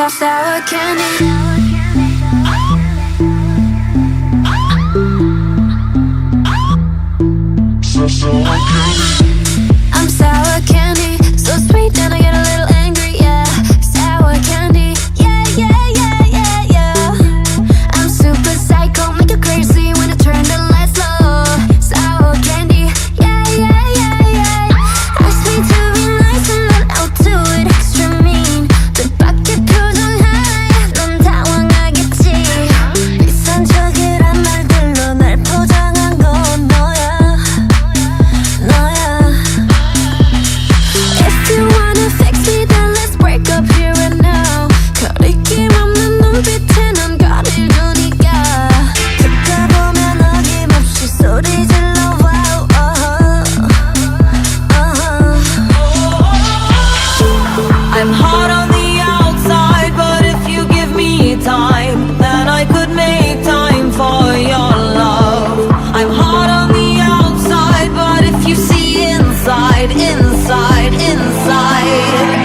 sour candy. I'm sour candy, so sweet and I get a little angry, yeah. Sour candy, yeah, yeah, yeah, yeah, yeah. I'm super psycho, make you crazy when I turn the lights low. Sour candy, yeah, yeah, yeah, yeah. Ask me to be nice and then I'll do it extra mean. 뜻밖의 표정 하나에 넌 당황하겠지. 비상적이란 말들로 날 포장한 건 너야. If you wanna fix me, then let's break up here and now. 거리낌 없는 눈빛에 넌 거리를 두니까. 듣다 보면 어김없이 소리 질러. Wow, I'm hot on the outside, but if you give me time, then I could make time for your love. I'm hot on the outside, but if you see inside, inside, inside.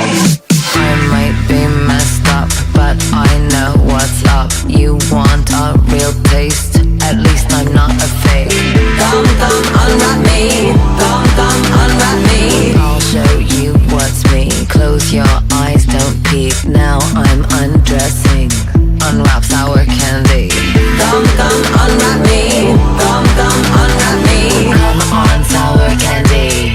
I might be messed up, but I know what's up. You want a real taste? At least I'm not a fake. Come, come, unwrap me. Come, come, unwrap me. I'll show you what's me. Close your eyes, don't peek. Now I'm undressing. Unwrap sour candy. Come, come, unwrap me. Come, come, unwrap me. Come on, sour candy.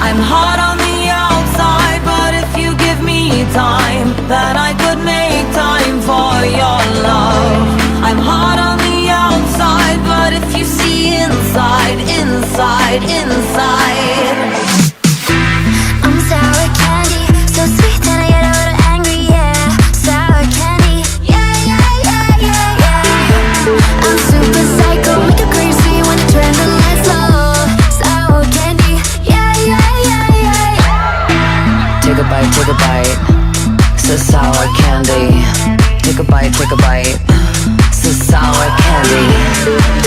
I'm hot on the outside, but if you give me time, then I could make time for your love. I'm hot on the outside, but if you see inside, inside, inside. I'm sour candy, so sweet and I get a little angry, yeah. Sour candy, yeah, yeah, yeah, yeah, yeah. I'm super psycho, make you crazy when I turn the lights low. Sour candy, yeah, yeah, yeah, yeah. Take a bite, take a bite. So sour candy. Take a bite, take a bite. So sour candy.